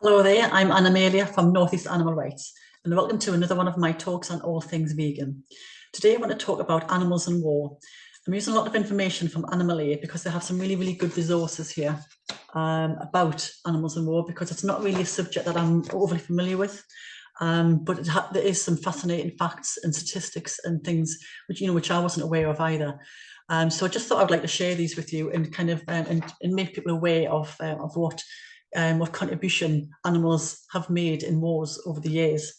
Hello there, I'm Anna Amelia from Northeast Animal Rights, and welcome to another one of my talks on all things vegan. Today I want to talk about animals and war. I'm using a lot of information from Animal Aid because they have some really good resources here about animals and war, because it's not really a subject that I'm overly familiar with, but there is some fascinating facts and statistics and things which I wasn't aware of either. So I just thought I'd like to share these with you and kind of and make people aware of what contribution animals have made in wars over the years.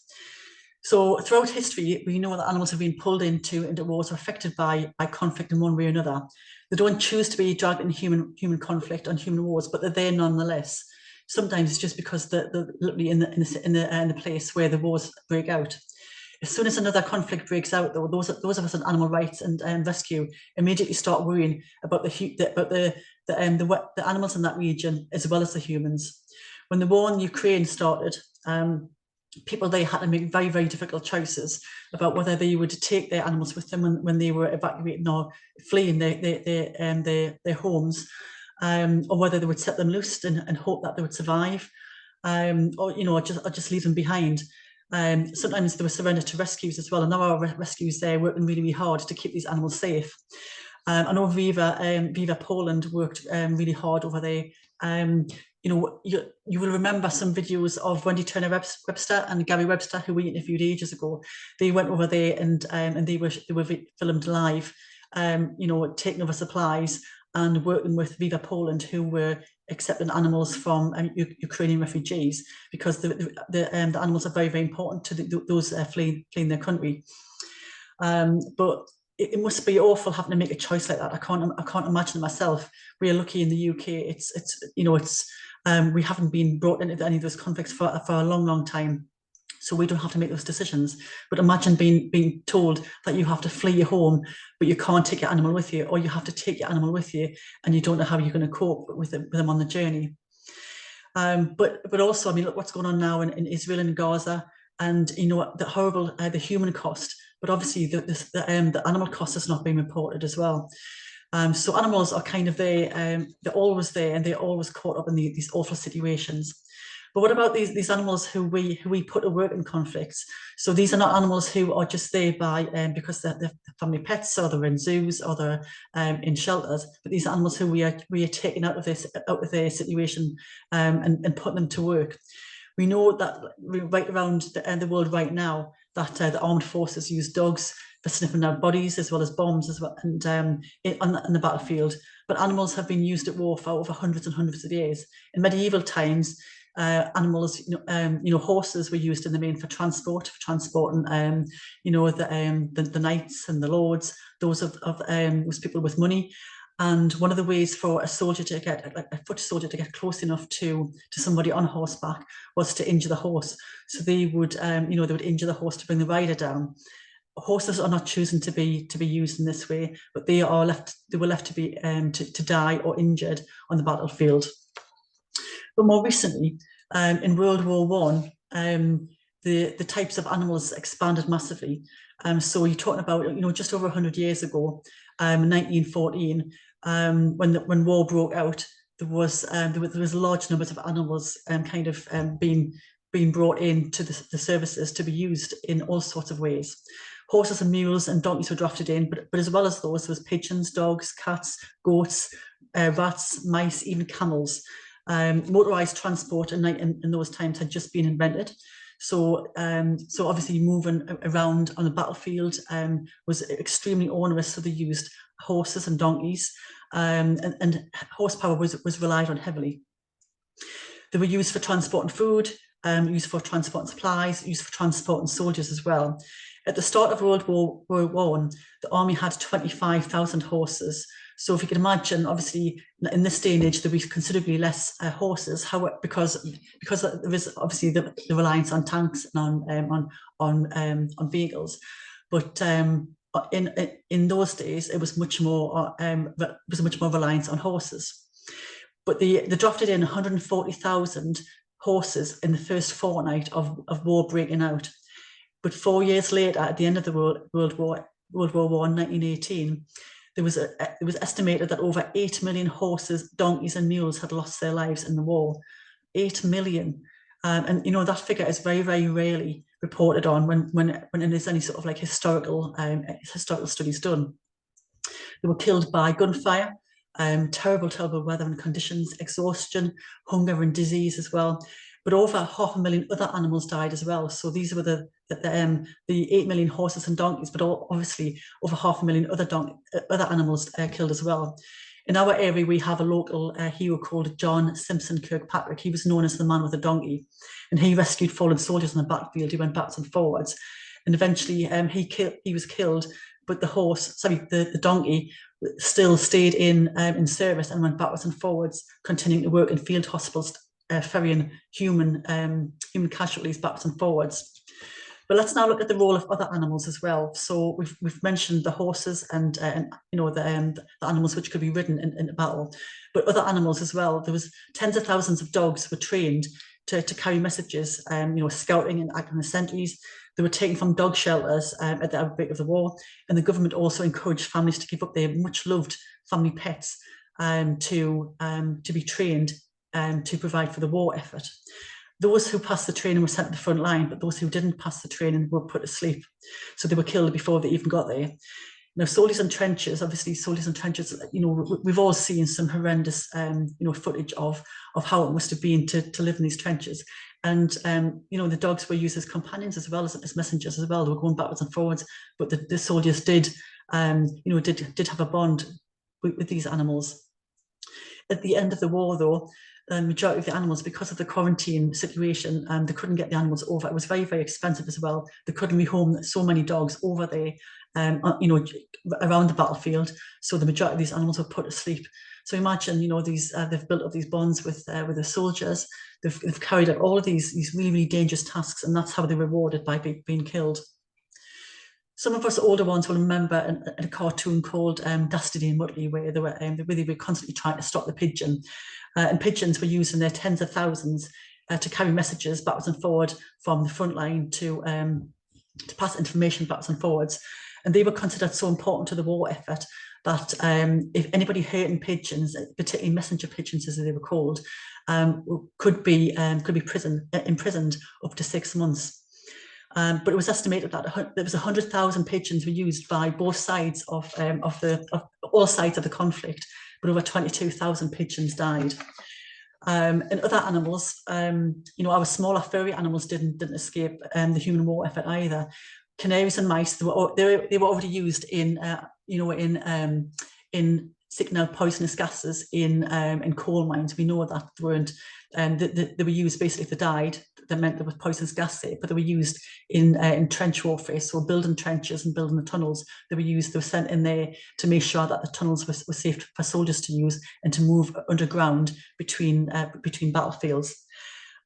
So throughout history, we know that animals have been pulled into wars or affected by conflict in one way or another. They don't choose to be dragged in human conflict and human wars, but they're there nonetheless. Sometimes it's just because they're literally in the place where the wars break out. As soon as another conflict breaks out, though, those of us in animal rights and rescue immediately start worrying about the animals in that region as well as the humans. When the war in Ukraine started, people they had to make very difficult choices about whether they would take their animals with them when they were evacuating or fleeing their homes, or whether they would set them loose and hope that they would survive, or just leave them behind. Sometimes they were surrendered to rescues as well, and now our rescues there working really hard to keep these animals safe. I know Viva Poland worked really hard over there. You will remember some videos of Wendy Turner Webster and Gary Webster, who we interviewed ages ago. They went over there and they were filmed live, taking over supplies and working with Viva Poland, who were accepting animals from Ukrainian refugees, because the animals are very important to those fleeing their country. But it must be awful having to make a choice like that. I can't imagine it myself. We're lucky in the UK. We haven't been brought into any of those conflicts for a long time, so we don't have to make those decisions. But imagine being told that you have to flee your home, but you can't take your animal with you, or you have to take your animal with you, and you don't know how you're going to cope with them on the journey. But also, I mean, look what's going on now in Israel and Gaza, and the horrible the human cost. But obviously, the animal cost has not been reported as well. So animals are kind of there, they're always there, and they're always caught up in these awful situations. But what about these animals who we put to work in conflicts? So these are not animals who are just there because they're family pets, or they're in zoos, or they're in shelters. But these are animals who we are taking out of their situation, and putting them to work. We know that right around the world right now, that the armed forces use dogs for sniffing out bodies as well as bombs as well, and on the battlefield. But animals have been used at war for over hundreds and hundreds of years. In medieval times, animals, horses were used in the main for transporting, the knights and the lords, those people with money. And one of the ways for a soldier to get, like a foot soldier, to get close enough to somebody on horseback was to injure the horse. So they would injure the horse to bring the rider down. Horses are not chosen to be used in this way, but they were left to be to die or injured on the battlefield. But more recently, in World War One, the types of animals expanded massively. So you're talking about just over 100 years ago, 1914, when war broke out, there was large numbers of animals being brought into the services to be used in all sorts of ways. Horses and mules and donkeys were drafted in, but as well as those, there was pigeons, dogs, cats, goats, rats, mice, even camels. Motorized transport in those times had just been invented. So obviously moving around on the battlefield was extremely onerous. So they used horses and donkeys, and horsepower was relied on heavily. They were used for transporting food, used for transporting supplies, used for transporting soldiers as well. At the start of World War One, the army had 25,000 horses. So if you can imagine, obviously in this day and age, there'll be considerably less horses. However, because there is obviously the reliance on tanks and on vehicles, but in those days it was much more reliance on horses. But they drafted in 140,000 horses in the first fortnight of war breaking out. But 4 years later, at the end of the World War One, 1918, it was estimated that over 8 million horses, donkeys, and mules had lost their lives in the war. 8 million. And you know, that figure is very, very rarely reported on when there's any sort of like historical studies done. They were killed by gunfire, terrible weather and conditions, exhaustion, hunger and disease as well. But over 500,000 other animals died as well. So these were the 8 million horses and donkeys, but obviously over 500,000 other animals killed as well. In our area, we have a local hero called John Simpson Kirkpatrick. He was known as the man with the donkey, and he rescued fallen soldiers on the battlefield. He went backwards and forwards, and eventually he was killed. But the donkey still stayed in service and went backwards and forwards, continuing to work in field hospitals, ferrying human casualties backwards and forwards. But let's now look at the role of other animals as well. So we've mentioned the horses and you know the animals which could be ridden in a battle, but other animals as well. There was tens of thousands of dogs were trained to carry messages, you know, scouting and acting as sentries. They were taken from dog shelters at the outbreak of the war, and the government also encouraged families to give up their much loved family pets to be trained to provide for the war effort. Those who passed the training were sent to the front line, but those who didn't pass the training were put to sleep. So they were killed before they even got there. Now, soldiers in trenches, obviously soldiers in trenches, you know, we've all seen some horrendous, you know, footage of how it must have been to live in these trenches. And, you know, the dogs were used as companions as well as messengers as well. They were going backwards and forwards, but the soldiers did, you know, did have a bond with these animals. At the end of the war, though, the majority of the animals, because of the quarantine situation, they couldn't get the animals over. It was very, very expensive as well. They couldn't rehome so many dogs over there, you know, around the battlefield. So the majority of these animals were put to sleep. So imagine, you know, they've built up these bonds with the soldiers. They've carried out all of these really, really dangerous tasks, and that's how they're rewarded by being killed. Some of us older ones will remember a cartoon called Dastardly and Muttley, where they were constantly trying to stop the pigeon. And pigeons were used in their tens of thousands to carry messages backwards and forward from the front line to pass information backwards and forwards. And they were considered so important to the war effort that if anybody hurting pigeons, particularly messenger pigeons as they were called, could be imprisoned up to 6 months. But it was estimated that there was 100,000 pigeons were used by both sides of all sides of the conflict, but over 22,000 pigeons died. And other animals, you know, our smaller furry animals didn't escape the human war effort either. Canaries and mice, they were already used in you know, in seeking out poisonous gases in coal mines. We know that they weren't, they were used basically if they died. That meant there was poisonous gas there, but they were used in trench warfare. So building trenches and building the tunnels, they were sent in there to make sure that the tunnels were safe for soldiers to use and to move underground between battlefields.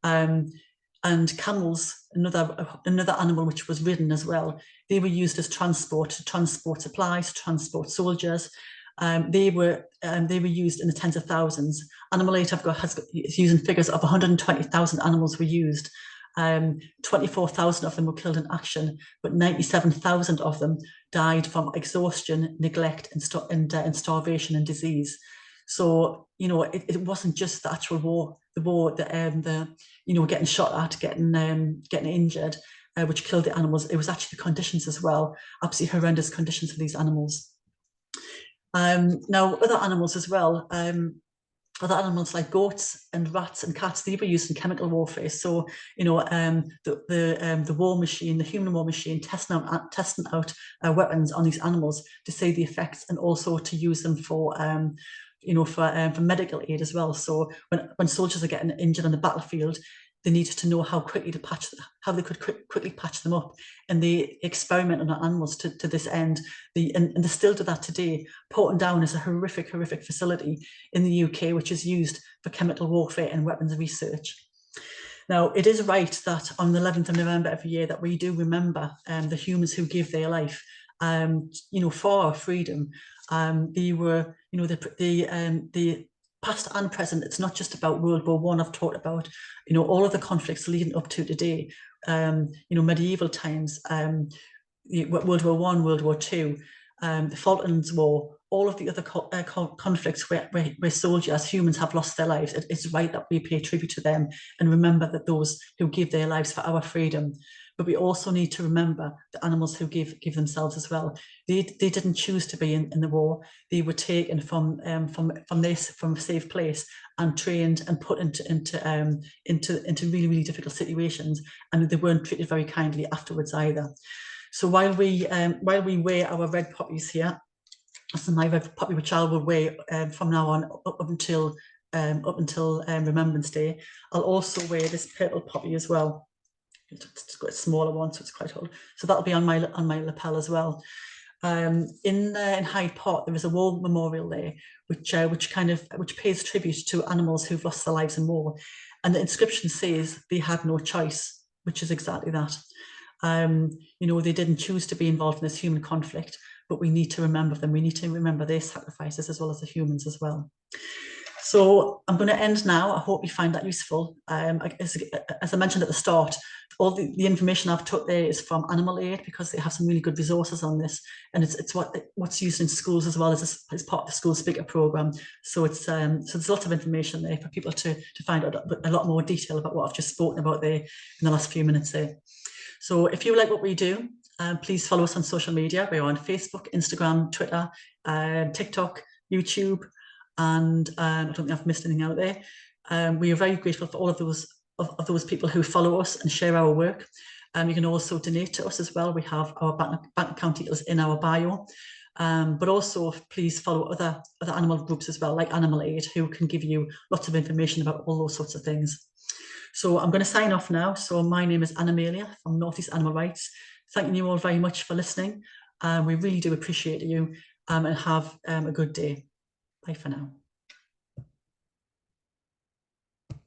And camels, another animal which was ridden as well, they were used as transport to transport supplies, transport soldiers. They were used in the tens of thousands. Animal Aid is using figures of 120,000 animals were used. 24,000 of them were killed in action, but 97,000 of them died from exhaustion, neglect, and starvation and disease. So, you know, it wasn't just the actual war, the you know, getting shot at, getting injured, which killed the animals. It was actually the conditions as well, absolutely horrendous conditions for these animals. Now, other animals as well, other animals like goats and rats and cats, they were used in chemical warfare. So, you know, the war machine, the human war machine, testing out weapons on these animals to see the effects, and also to use them for, you know, for medical aid as well. So when soldiers are getting injured on the battlefield, they needed to know how they could quickly patch them up, and they experiment on animals to this end. And they still do that today. Porton Down is a horrific facility in the UK, which is used for chemical warfare and weapons research. Now, it is right that on the 11th of November every year that we do remember the humans who gave their life, you know, for our freedom. They were, you know, the past and present. It's not just about World War I. I've talked about, you know, all of the conflicts leading up to today, you know, medieval times, World War I, World War II, the Falklands War, all of the other conflicts where soldiers, humans have lost their lives, it's right that we pay tribute to them and remember that those who give their lives for our freedom. But we also need to remember the animals who give themselves as well. They didn't choose to be in the war. They were taken from a safe place and trained and put into really, really difficult situations, and they weren't treated very kindly afterwards either. So while we wear our red poppies here, this is my red poppy, which I will wear from now on up until Remembrance Day. I'll also wear this purple poppy as well. It's got a smaller one, so it's quite old. So that'll be on my lapel as well. In Hyde Park, there is a war memorial there, which pays tribute to animals who've lost their lives in war, and the inscription says they had no choice, which is exactly that. You know, they didn't choose to be involved in this human conflict, but we need to remember them. We need to remember their sacrifices as well as the humans as well. So I'm going to end now. I hope you find that useful. As I mentioned at the start, all the information I've took there is from Animal Aid, because they have some really good resources on this, and it's what's used in schools as well as part of the school speaker program. So it's so there's lots of information there for people to find out a lot more detail about what I've just spoken about there in the last few minutes there. So if you like what we do, please follow us on social media. We're on Facebook, Instagram, Twitter, TikTok, YouTube, and I don't think I've missed anything out there. We are very grateful for all of those people who follow us and share our work. You can also donate to us as well. We have our bank account details in our bio. But also please follow other animal groups as well, like Animal Aid, who can give you lots of information about all those sorts of things. So I'm going to sign off now. So my name is Anna Amelia from North East Animal Rights. Thanking you all very much for listening. We really do appreciate you, and have a good day. Bye for now.